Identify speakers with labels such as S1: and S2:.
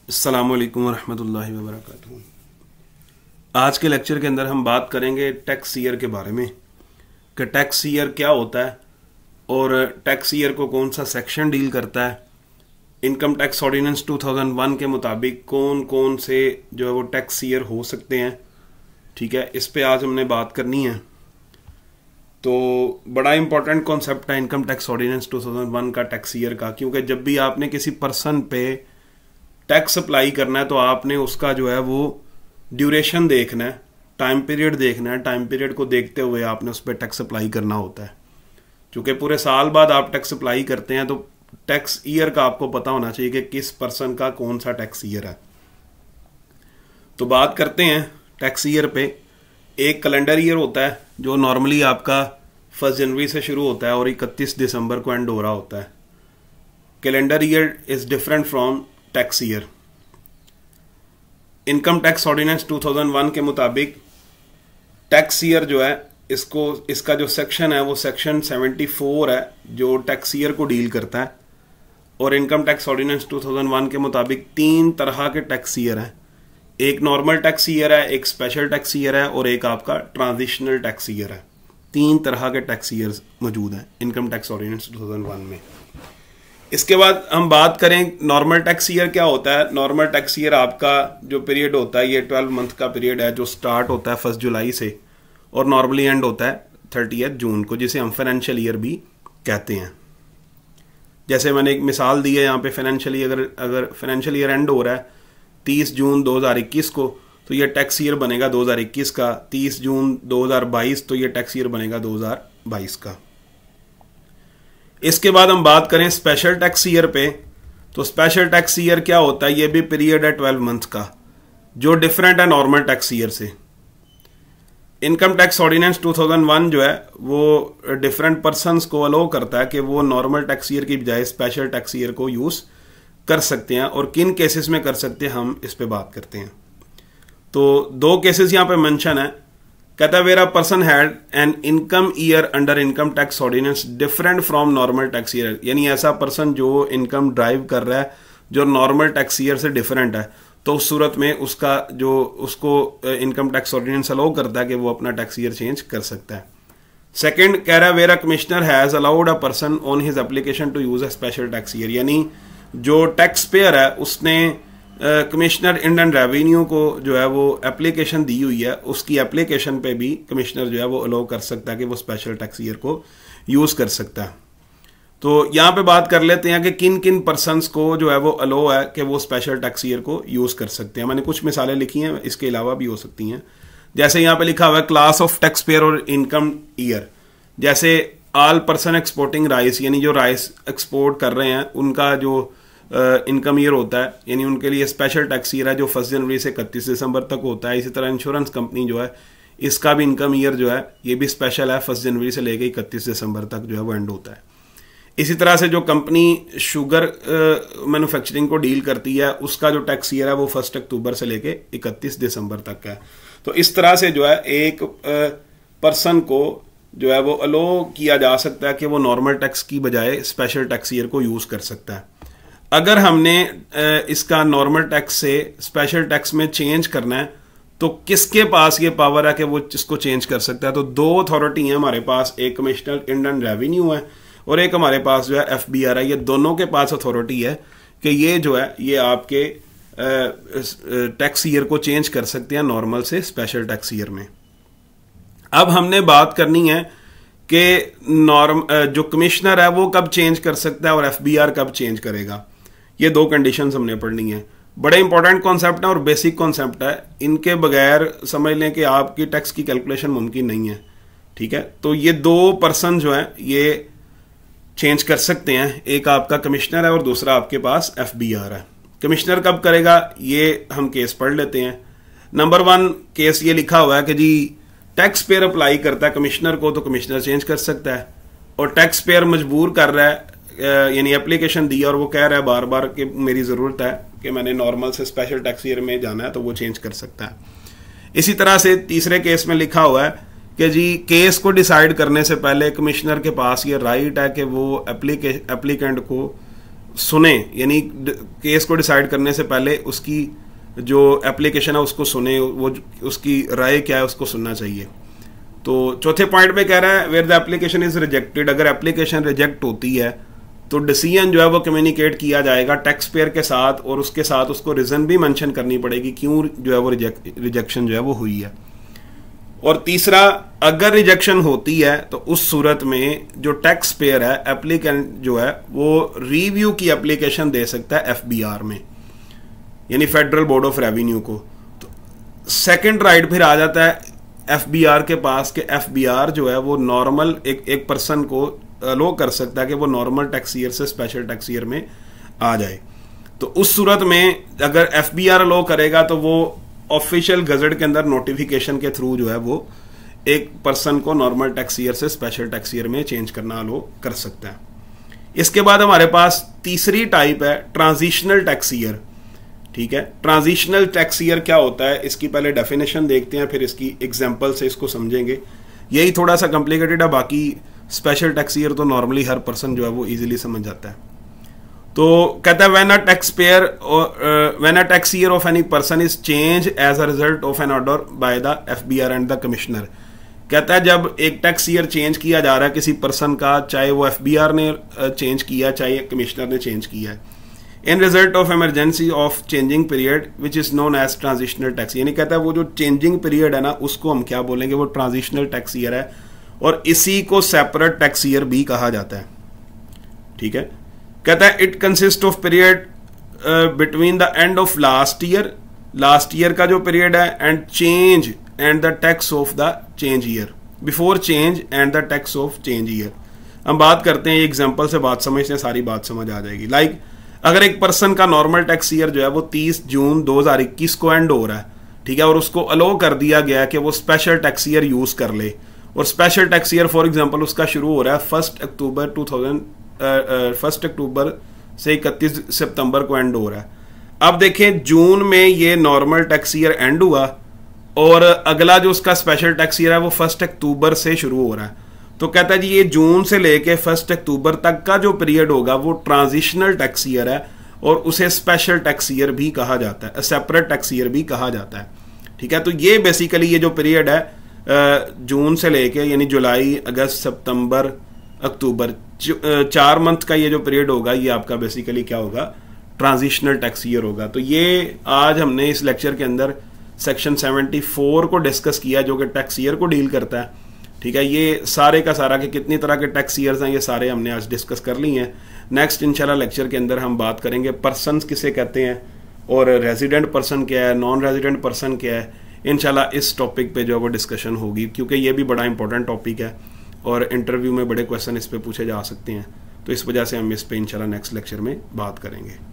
S1: अस्सलामु अलैकुम वरहमतुल्लाहि वबरकातुहू। आज के लेक्चर के अंदर हम बात करेंगे टैक्स ईयर के बारे में कि टैक्स ईयर क्या होता है और टैक्स ईयर को कौन सा सेक्शन डील करता है। इनकम टैक्स ऑर्डिनेंस 2001 के मुताबिक कौन कौन से जो है वो टैक्स ईयर हो सकते हैं। ठीक है, इस पे आज हमने बात करनी है। तो बड़ा इंपॉर्टेंट कॉन्सेप्ट है इनकम टैक्स ऑर्डिनेंस 2001 का टैक्स ईयर का, क्योंकि जब भी आपने किसी पर्सन पे टैक्स अप्लाई करना है तो आपने उसका जो है वो ड्यूरेशन देखना है, टाइम पीरियड देखना है। टाइम पीरियड को देखते हुए आपने उस पर टैक्स अप्लाई करना होता है। क्योंकि पूरे साल बाद आप टैक्स अप्लाई करते हैं तो टैक्स ईयर का आपको पता होना चाहिए कि किस पर्सन का कौन सा टैक्स ईयर है। तो बात करते हैं टैक्स ईयर पे। एक कैलेंडर ईयर होता है जो नॉर्मली आपका 1 जनवरी से शुरू होता है और 31 दिसंबर को एंड हो रहा होता है। Calendar year is different from tax year. Income tax ordinance 2001 के मुताबिक टैक्स ईयर जो है इसका जो सेक्शन है वो सेक्शन 74 है जो टैक्स ईयर को डील करता है। और इनकम टैक्स ऑर्डिनेंस 2001 के मुताबिक 3 तरह के टैक्स ईयर हैं। एक नॉर्मल टैक्स ईयर है, एक स्पेशल टैक्स ईयर है और एक आपका ट्रांजिशनल टैक्स ईयर है। 3 तरह के टैक्स ईयर मौजूद हैं इनकम टैक्स ऑर्डिनेंस 2001 में। इसके बाद हम बात करें नॉर्मल टैक्स ईयर क्या होता है। नॉर्मल टैक्स ईयर आपका जो पीरियड होता है ये 12 मंथ का पीरियड है जो स्टार्ट होता है 1 जुलाई से और नॉर्मली एंड होता है 30 जून को, जिसे हम फाइनेंशियल ईयर भी कहते हैं। जैसे मैंने एक मिसाल दी है यहाँ पे, फाइनेंशियल ईयर अगर फाइनेंशियल ईयर एंड हो रहा है 30 जून 2021 को तो ये टैक्स ईयर बनेगा 2021 का। 30 जून 2022 तो ये टैक्स ईयर बनेगा 2022 का। इसके बाद हम बात करें स्पेशल टैक्स ईयर पे, तो स्पेशल टैक्स ईयर क्या होता है, ये भी पीरियड है 12 मंथ का जो डिफरेंट है नॉर्मल टैक्स ईयर से। इनकम टैक्स ऑर्डिनेंस 2001 जो है वो डिफरेंट पर्संस को अलाउ करता है कि वो नॉर्मल टैक्स ईयर की बजाय स्पेशल टैक्स ईयर को यूज कर सकते हैं और किन केसेस में कर सकते हैं हम इस पे बात करते हैं। तो 2 केसेस यहां पे मेंशन है। कहता है where a person had an income year under income tax ordinance different from normal tax year, यानी ऐसा पर्सन जो इनकम ड्राइव कर रहा है जो नॉर्मल टैक्स ईयर से डिफरेंट है, तो उस सूरत में उसको इनकम टैक्स ऑर्डिनेंस अलाउ करता है कि वो अपना टैक्स ईयर चेंज कर सकता है। सेकंड कह रहा है where a commissioner has allowed a person on his application to use a special tax year, यानी जो टैक्स पेयर है उसने कमिश्नर इंडियन रेवेन्यू को जो है वो एप्लीकेशन दी हुई है, उसकी एप्लीकेशन पे भी कमिश्नर जो है वो अलाउ कर सकता है कि वो स्पेशल टैक्स ईयर को यूज कर सकता है। तो यहां पे बात कर लेते हैं कि किन किन पर्सन्स को जो है वो अलाउ है कि वो स्पेशल टैक्स ईयर को यूज कर सकते हैं। मैंने कुछ मिसालें लिखी हैं, इसके अलावा भी हो सकती हैं। जैसे यहां पे लिखा हुआ है क्लास ऑफ टैक्स पेयर और इनकम ईयर, जैसे ऑल पर्सन एक्सपोर्टिंग राइस, यानी जो राइस एक्सपोर्ट कर रहे हैं उनका जो इनकम ईयर होता है, यानी उनके लिए स्पेशल टैक्स ईयर है जो 1 जनवरी से 31 दिसंबर तक होता है। इसी तरह इंश्योरेंस कंपनी जो है इसका भी इनकम ईयर जो है ये भी स्पेशल है, 1 जनवरी से लेकर 31 दिसंबर तक जो है वो एंड होता है। इसी तरह से जो कंपनी शुगर मैन्युफैक्चरिंग को डील करती है उसका जो टैक्स ईयर है वो 1 अक्टूबर से लेकर 31 दिसंबर तक है। तो इस तरह से जो है एक पर्सन को जो है वो अलाउ किया जा सकता है कि वो नॉर्मल टैक्स की बजाय स्पेशल टैक्स ईयर को यूज कर सकता है। अगर हमने इसका नॉर्मल टैक्स से स्पेशल टैक्स में चेंज करना है तो किसके पास ये पावर है कि वो इसको चेंज कर सकता है। तो 2 अथॉरिटी है हमारे पास, एक कमिश्नर इंडियन रेवेन्यू है और एक हमारे पास जो है FBR है। ये दोनों के पास अथॉरिटी है कि ये जो है ये आपके टैक्स ईयर को चेंज कर सकते हैं नॉर्मल से स्पेशल टैक्स ईयर में। अब हमने बात करनी है कि जो कमिश्नर है वो कब चेंज कर सकता है और FBR कब चेंज करेगा। ये 2 कंडीशंस हमने पढ़नी है। बड़े इंपॉर्टेंट कॉन्सेप्ट है और बेसिक कॉन्सेप्ट है, इनके बगैर समझ लें कि आपकी टैक्स की कैलकुलेशन मुमकिन नहीं है। ठीक है, तो ये 2 पर्सन जो है ये चेंज कर सकते हैं, एक आपका कमिश्नर है और दूसरा आपके पास FBR है। कमिश्नर कब करेगा ये हम केस पढ़ लेते हैं। नंबर 1 केस ये लिखा हुआ है कि जी टैक्स पेयर अप्लाई करता है कमिश्नर को तो कमिश्नर चेंज कर सकता है, और टैक्स पेयर मजबूर कर रहा है, यानी एप्लीकेशन दी और वो कह रहा है बार बार कि मेरी जरूरत है कि मैंने नॉर्मल से स्पेशल टैक्स ईयर में जाना है, तो वो चेंज कर सकता है। इसी तरह से तीसरे केस में लिखा हुआ है कि जी केस को डिसाइड करने से पहले कमिश्नर के पास ये राइट है कि वो एप्लीकेंट को सुने, यानी केस को डिसाइड करने से पहले उसकी जो एप्लीकेशन है उसको सुने, वो उसकी राय क्या है उसको सुनना चाहिए। तो चौथे पॉइंट में कह रहा है where the application is rejected, अगर एप्लीकेशन रिजेक्ट होती है तो डिसीजन जो है वो कम्युनिकेट किया जाएगा टैक्स पेयर के साथ, और उसके साथ उसको रीजन भी मेंशन करनी पड़ेगी क्यों जो है वो रिजेक्शन जो है वो हुई है। और तीसरा, अगर रिजेक्शन होती है तो उस सूरत में जो टैक्स पेयर है, एप्लीकेंट जो है वो रिव्यू की एप्लीकेशन दे सकता है एफबीआर में, यानी फेडरल बोर्ड ऑफ रेवेन्यू को। तो सेकंड राइट फिर आ जाता है एफबीआर के पास कि एफबीआर जो है वो नॉर्मल एक पर्सन को अलो कर सकता है कि वो नॉर्मल टैक्स ईयर से स्पेशल टैक्स ईयर में आ जाए। तो उस सूरत में अगर एफबीआर अलो करेगा तो वो ऑफिशियल गजट के अंदर नोटिफिकेशन के थ्रू जो है वो एक पर्सन को नॉर्मल टैक्स ईयर से स्पेशल टैक्स ईयर में चेंज करना अलो कर सकता है। इसके बाद हमारे पास तीसरी टाइप है ट्रांजिशनल टैक्स ईयर। ठीक है, ट्रांजिशनल टैक्स ईयर क्या होता है, इसकी पहले डेफिनेशन देखते हैं, फिर इसकी एग्जांपल से इसको समझेंगे। यही थोड़ा सा कॉम्प्लिकेटेड है, बाकी स्पेशल टैक्स ईयर तो नॉर्मली हर पर्सन जो है वो इजीली समझ जाता है। तो कहता है when a tax year of any person is change as a result of an order by the FBR and the commissioner. कहता है जब एक टैक्स ईयर चेंज किया जा रहा है किसी पर्सन का, चाहे वो एफबीआर ने चेंज किया चाहे कमिश्नर ने चेंज किया है, in result of emergency of changing period which is known as transitional tax, यानी कहता है वो जो चेंजिंग पीरियड है ना उसको हम क्या बोलेंगे, वो ट्रांजिशनल टैक्स ईयर है, और इसी को सेपरेट टैक्स ईयर भी कहा जाता है। ठीक है, कहता है it consist of period between the end of last year का जो पीरियड है and change and the tax of the change year, before change and the tax of change year. हम बात करते हैं, एग्जांपल से बात समझते हैं, सारी बात समझ आ जाएगी। लाइक अगर एक पर्सन का नॉर्मल टैक्स ईयर जो है वो 30 जून 2021 को एंड हो रहा है, ठीक है, और उसको अलो कर दिया गया कि वो स्पेशल टैक्स ईयर यूज कर ले, और special tax year for example उसका शुरू हो रहा है 1 अक्टूबर से 31 सितंबर को एंड हो रहा है। अब देखें जून में ये नॉर्मल टैक्स ईयर एंड हुआ और अगला जो उसका स्पेशल टैक्स ईयर है वो 1 अक्टूबर से शुरू हो रहा है। तो कहता है जी ये जून से लेके 1 अक्टूबर तक का जो पीरियड होगा वो ट्रांजिशनल टैक्स ईयर है, और उसे स्पेशल टैक्स ईयर भी कहा जाता है, सेपरेट टैक्स ईयर भी कहा जाता है। ठीक है, तो ये बेसिकली ये जो पीरियड है जून से लेके यानी जुलाई, अगस्त, सितंबर, अक्टूबर, 4 मंथ का ये जो पीरियड होगा ये आपका बेसिकली क्या होगा, ट्रांजिशनल टैक्स ईयर होगा। तो ये आज हमने इस लेक्चर के अंदर सेक्शन 74 को डिस्कस किया जो कि टैक्स ईयर को डील करता है। ठीक है, ये सारे का सारा कि कितनी तरह के टैक्स ईयर्स हैं ये सारे हमने आज डिस्कस कर ली हैं। नेक्स्ट इंशाल्लाह लेक्चर के अंदर हम बात करेंगे पर्सन्स किसे कहते हैं, और रेजिडेंट पर्सन क्या है, नॉन रेजिडेंट पर्सन क्या है। इंशाल्लाह इस टॉपिक पे जो है वो डिस्कशन होगी, क्योंकि ये भी बड़ा इंपॉर्टेंट टॉपिक है और इंटरव्यू में बड़े क्वेश्चन इस पे पूछे जा सकते हैं। तो इस वजह से हम इस पे इंशाल्लाह नेक्स्ट लेक्चर में बात करेंगे।